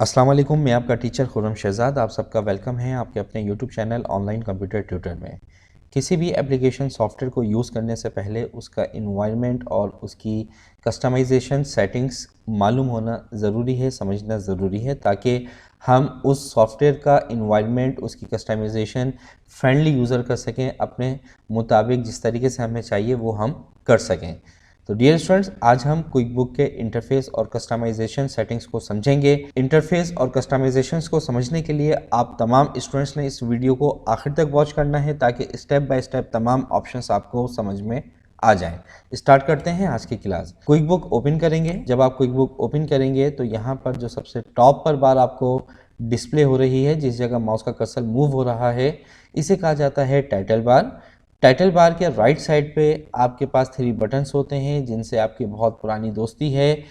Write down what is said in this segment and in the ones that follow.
अस्सलाम वालेकुम, मैं आपका टीचर खुर्रम शहज़ाद। आप सबका वेलकम है आपके अपने YouTube channel online computer tutor में। किसी भी एप्लीकेशन सॉफ्टवेयर को यूज़ करने से पहले उसका इन्वायरमेंट और उसकी कस्टमाइजेशन सेटिंग्स मालूम होना ज़रूरी है, समझना ज़रूरी है, ताकि हम उस सॉफ्टवेयर का इन्वायरमेंट, उसकी कस्टमाइजेशन फ्रेंडली यूज़र कर सकें, अपने मुताबिक जिस तरीके से हमें चाहिए वो हम कर सकें। तो डियर स्टूडेंट्स, आज हम क्विक बुक के इंटरफेस और कस्टमाइजेशन सेटिंग्स को समझेंगे। इंटरफेस और कस्टमाइजेशंस को समझने के लिए आप तमाम स्टूडेंट्स ने इस वीडियो को आखिर तक वॉच करना है, ताकि स्टेप बाय स्टेप तमाम ऑप्शंस आपको समझ में आ जाएं। स्टार्ट करते हैं आज की क्लास। क्विक बुक ओपन करेंगे। जब आप क्विक बुक ओपन करेंगे तो यहाँ पर जो सबसे टॉप पर बार आपको डिस्प्ले हो रही है, जिस जगह माउस का कर्सर मूव हो रहा है, इसे कहा जाता है टाइटल बार। टाइटल बार के राइट साइड पे आपके पास 3 बटन्स होते हैं, जिनसे आपकी बहुत पुरानी दोस्ती है,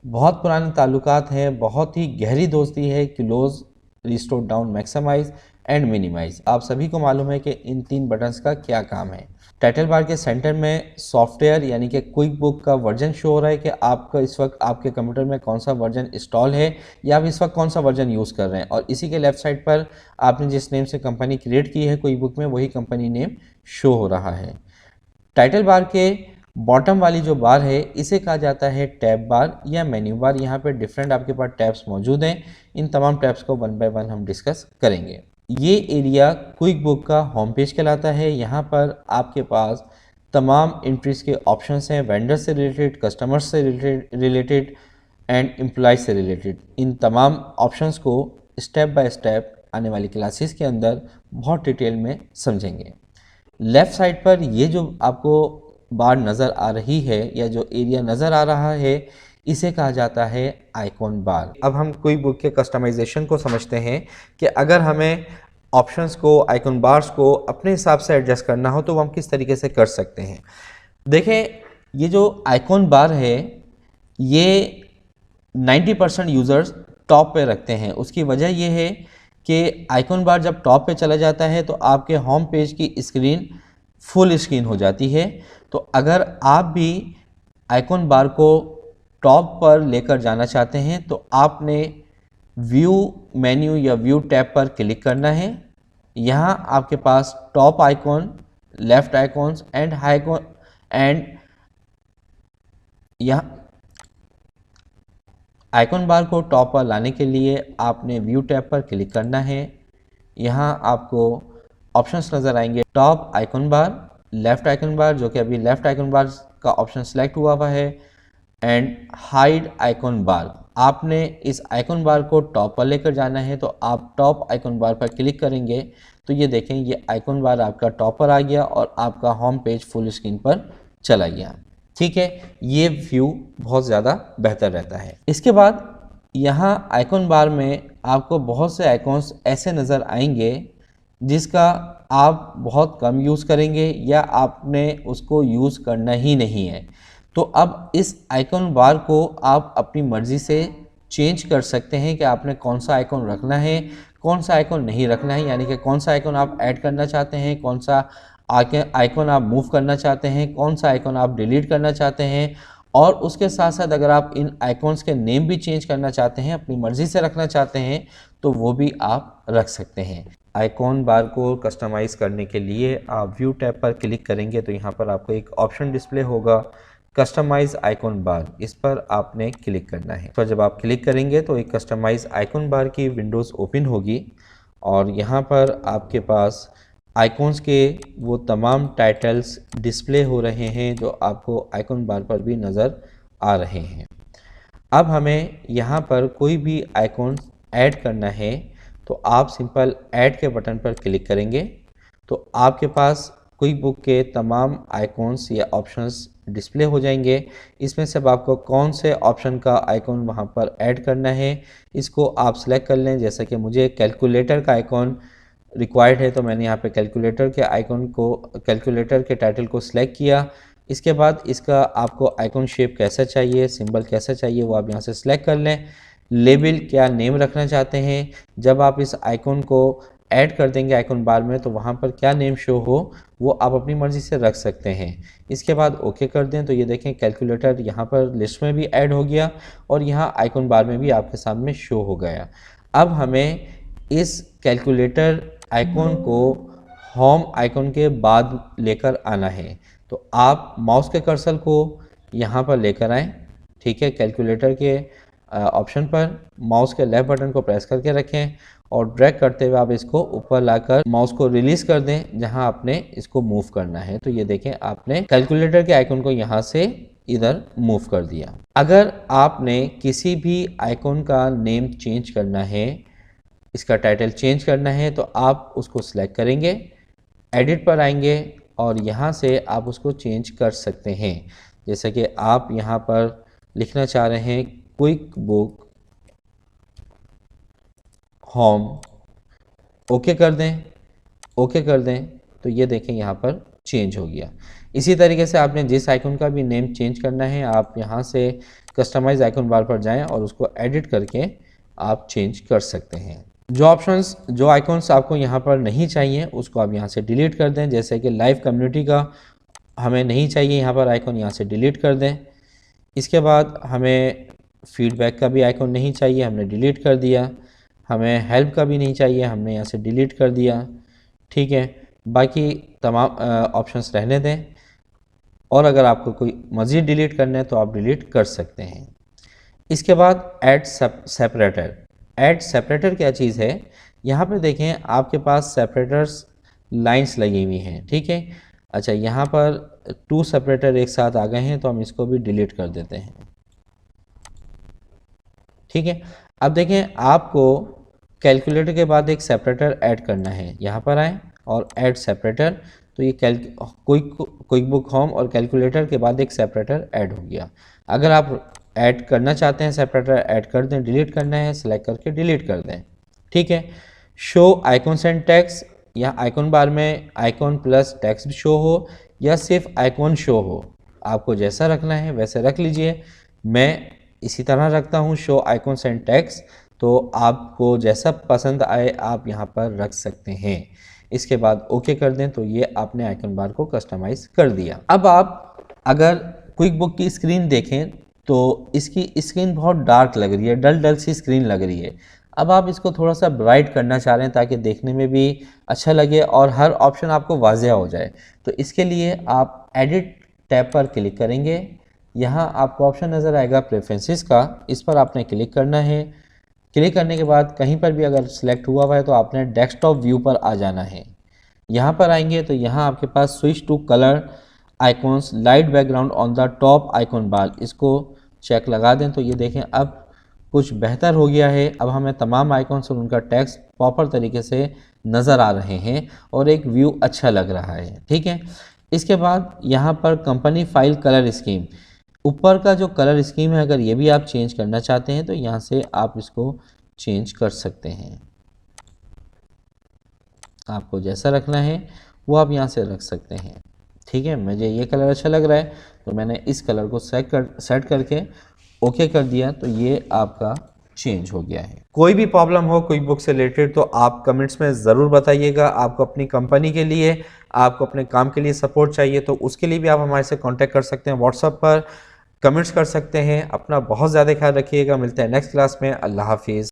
बहुत पुराने ताल्लुकात हैं, बहुत ही गहरी दोस्ती है। Close, restore down, maximize and minimize. आप सभी को मालूम है कि इन 3 बटन्स का क्या काम है। टाइटल बार के सेंटर में सॉफ्टवेयर यानी कि क्विक बुक का वर्जन शो हो रहा है कि आपका इस वक्त आपके कंप्यूटर में कौन सा वर्जन इंस्टॉल है या आप इस वक्त कौन सा वर्जन यूज़ कर रहे हैं। और इसी के लेफ्ट साइड पर आपने जिस नेम से कंपनी क्रिएट की है क्विक बुक में, वही कंपनी नेम शो हो रहा है। टाइटल बार के बॉटम वाली जो बार है, इसे कहा जाता है टैब बार या मेन्यू बार। यहाँ पे डिफरेंट आपके पास टैब्स मौजूद हैं। इन तमाम टैब्स को वन बाय वन हम डिस्कस करेंगे। ये एरिया क्विक बुक का होम पेज कहलाता है। यहाँ पर आपके पास तमाम एंट्रीज के ऑप्शंस हैं, वेंडर से रिलेटेड, कस्टमर से रिलेटेड एंड एम्प्लॉय से रिलेटेड। इन तमाम ऑप्शंस को स्टेप बाय स्टेप आने वाली क्लासेस के अंदर बहुत डिटेल में समझेंगे। लेफ़्ट साइड पर ये जो आपको बार नज़र आ रही है या जो एरिया नज़र आ रहा है, इसे कहा जाता है आइकॉन बार। अब हम क्विक बुक के कस्टमाइजेशन को समझते हैं कि अगर हमें ऑप्शंस को, आइकॉन बार्स को अपने हिसाब से एडजस्ट करना हो तो वो हम किस तरीके से कर सकते हैं। देखें, ये जो आइकॉन बार है ये 90% यूज़र्स टॉप पे रखते हैं। उसकी वजह यह है कि आइकॉन बार जब टॉप पे चला जाता है तो आपके होम पेज की स्क्रीन फुल स्क्रीन हो जाती है। तो अगर आप भी आइकॉन बार को टॉप पर लेकर जाना चाहते हैं तो आपने व्यू मेन्यू या व्यू टैब पर क्लिक करना है। यहाँ आपके पास top icon, left icons and icon एंड यहाँ आइकॉन बार को टॉप पर लाने के लिए आपने व्यू टैब पर क्लिक करना है। यहाँ आपको ऑप्शंस नज़र आएंगे, टॉप आइकॉन बार, लेफ़्ट आइकॉन बार, जो कि अभी लेफ़्ट आइकॉन बार का ऑप्शन सेलेक्ट हुआ है, एंड हाइड आइकॉन बार। आपने इस आइकॉन बार को टॉप पर लेकर जाना है तो आप टॉप आइकॉन बार पर क्लिक करेंगे तो ये देखें, ये आइकॉन बार आपका टॉप पर आ गया और आपका होम पेज फुल स्क्रीन पर चला गया। ठीक है, ये व्यू बहुत ज़्यादा बेहतर रहता है। इसके बाद यहाँ आइकॉन बार में आपको बहुत से आइकॉन्स ऐसे नज़र आएंगे जिसका आप बहुत कम यूज़ करेंगे या आपने उसको यूज़ करना ही नहीं है। तो अब इस आइकॉन बार को आप अपनी मर्ज़ी से चेंज कर सकते हैं कि आपने कौन सा आइकॉन रखना है, कौन सा आइकॉन नहीं रखना है, यानी कि कौन सा आइकॉन आप ऐड करना चाहते हैं, कौन सा आइकॉन आप मूव करना चाहते हैं, कौन सा आइकॉन आप डिलीट करना चाहते हैं। और उसके साथ साथ अगर आप इन आइकॉन्स के नेम भी चेंज करना चाहते हैं, अपनी मर्ज़ी से रखना चाहते हैं, तो वो भी आप रख सकते हैं। आइकॉन बार को कस्टमाइज़ करने के लिए आप व्यू टैब पर क्लिक करेंगे तो यहाँ पर आपको एक ऑप्शन डिस्प्ले होगा, कस्टमाइज़ आइकॉन बार। इस पर आपने क्लिक करना है। तो जब आप क्लिक करेंगे तो एक कस्टमाइज़ आइकॉन बार की विंडोज़ ओपन होगी और यहाँ पर आपके पास आइकॉन्स के वो तमाम टाइटल्स डिस्प्ले हो रहे हैं जो आपको आइकॉन बार पर भी नज़र आ रहे हैं। अब हमें यहाँ पर कोई भी आइकॉन ऐड करना है तो आप सिंपल ऐड के बटन पर क्लिक करेंगे तो आपके पास क्विक बुक के तमाम आइकॉन्स या ऑप्शंस डिस्प्ले हो जाएंगे। इसमें से अब आपको कौन से ऑप्शन का आइकॉन वहाँ पर ऐड करना है इसको आप सेलेक्ट कर लें। जैसे कि मुझे कैलकुलेटर का आइकॉन रिक्वायर्ड है तो मैंने यहाँ पे कैलकुलेटर के आइकॉन को, कैलकुलेटर के टाइटल को सिलेक्ट किया। इसके बाद इसका आपको आइकॉन शेप कैसा चाहिए, सिंबल कैसा चाहिए, वो आप यहाँ से सिलेक्ट कर लें। लेबल क्या नेम रखना चाहते हैं। जब आप इस आइकॉन को ऐड कर देंगे आइकन बार में, तो वहाँ पर क्या नेम शो हो वो आप अपनी मर्ज़ी से रख सकते हैं। इसके बाद ओके कर दें तो ये देखें कैलकुलेटर यहाँ पर लिस्ट में भी ऐड हो गया और यहाँ आइकन बार में भी आपके सामने शो हो गया। अब हमें इस कैलकुलेटर आइकन को होम आइकन के बाद लेकर आना है। तो आप माउस के कर्सर को यहाँ पर लेकर आएँ, ठीक है। कैलकुलेटर के ऑप्शन पर माउस के लेफ्ट बटन को प्रेस करके रखें और ड्रैग करते हुए आप इसको ऊपर लाकर माउस को रिलीज कर दें जहां आपने इसको मूव करना है। तो ये देखें आपने कैलकुलेटर के आइकन को यहां से इधर मूव कर दिया। अगर आपने किसी भी आइकन का नेम चेंज करना है, इसका टाइटल चेंज करना है, तो आप उसको सिलेक्ट करेंगे, एडिट पर आएंगे और यहाँ से आप उसको चेंज कर सकते हैं। जैसे कि आप यहाँ पर लिखना चाह रहे हैं क्विक बुक होम, ओके कर दें, ओके कर दें तो ये देखें यहाँ पर चेंज हो गया। इसी तरीके से आपने जिस आइकन का भी नेम चेंज करना है आप यहाँ से कस्टमाइज आइकन बार पर जाएं और उसको एडिट करके आप चेंज कर सकते हैं। जो आइकन्स आपको यहाँ पर नहीं चाहिए उसको आप यहाँ से डिलीट कर दें। जैसे कि लाइव कम्युनिटी का हमें नहीं चाहिए यहाँ पर आइकन, यहाँ से डिलीट कर दें। इसके बाद हमें फीडबैक का भी आइकन नहीं चाहिए, हमने डिलीट कर दिया। हमें हेल्प का भी नहीं चाहिए, हमने यहाँ से डिलीट कर दिया, ठीक है। बाकी तमाम ऑप्शंस रहने दें और अगर आपको कोई मज़ीद डिलीट करना है तो आप डिलीट कर सकते हैं। इसके बाद ऐड सेपरेटर। ऐड सेपरेटर क्या चीज़ है, यहाँ पे देखें आपके पास सेपरेटर्स लाइंस लगी हुई हैं, ठीक है। अच्छा, यहाँ पर 2 सेपरेटर एक साथ आ गए हैं तो हम इसको भी डिलीट कर देते हैं, ठीक है। अब देखें आपको कैलकुलेटर के बाद एक सेपरेटर ऐड करना है। यहाँ पर आएँ और ऐड सेपरेटर, तो ये क्विक बुक होम और कैलकुलेटर के बाद एक सेपरेटर ऐड हो गया। अगर आप ऐड करना चाहते हैं सेपरेटर ऐड कर दें, डिलीट करना है सेलेक्ट करके डिलीट कर दें, ठीक है। शो आइकॉन्स एंड टेक्स्ट, या आइकॉन बार में आइकॉन प्लस टेक्स्ट शो हो या सिर्फ आइकॉन शो हो, आपको जैसा रखना है वैसे रख लीजिए। मैं इसी तरह रखता हूँ शो आइकॉन्स एंड टेक्स्ट, तो आपको जैसा पसंद आए आप यहाँ पर रख सकते हैं। इसके बाद ओके कर दें तो ये आपने आइकन बार को कस्टमाइज कर दिया। अब आप अगर क्विक बुक की स्क्रीन देखें तो इसकी स्क्रीन बहुत डार्क लग रही है, डल डल सी स्क्रीन लग रही है। अब आप इसको थोड़ा सा ब्राइट करना चाह रहे हैं ताकि देखने में भी अच्छा लगे और हर ऑप्शन आपको वाज़ेह हो जाए। तो इसके लिए आप एडिट टैब पर क्लिक करेंगे। यहाँ आपको ऑप्शन नज़र आएगा प्रेफरेंसेस का, इस पर आपने क्लिक करना है। क्लिक करने के बाद कहीं पर भी अगर सिलेक्ट हुआ है तो आपने डेस्कटॉप व्यू पर आ जाना है। यहाँ पर आएंगे तो यहाँ आपके पास switch to colour icons light background on the top icon bar, इसको चेक लगा दें तो ये देखें अब कुछ बेहतर हो गया है। अब हमें तमाम आइकॉन्स और उनका टेक्स्ट प्रॉपर तरीके से नज़र आ रहे हैं और एक व्यू अच्छा लग रहा है, ठीक है। इसके बाद यहाँ पर कंपनी फाइल कलर स्कीम, ऊपर का जो कलर स्कीम है अगर ये भी आप चेंज करना चाहते हैं तो यहाँ से आप इसको चेंज कर सकते हैं। आपको जैसा रखना है वो आप यहाँ से रख सकते हैं, ठीक है। मुझे ये कलर अच्छा लग रहा है तो मैंने इस कलर को सेट करके ओके कर दिया, तो ये आपका चेंज हो गया है। कोई भी प्रॉब्लम हो क्विक बुक से रिलेटेड तो आप कमेंट्स में ज़रूर बताइएगा। आपको अपनी कंपनी के लिए, आपको अपने काम के लिए सपोर्ट चाहिए तो उसके लिए भी आप हमारे से कांटेक्ट कर सकते हैं, व्हाट्सएप पर कमेंट्स कर सकते हैं। अपना बहुत ज़्यादा ख्याल रखिएगा, मिलते हैं नेक्स्ट क्लास में। अल्लाह हाफिज़।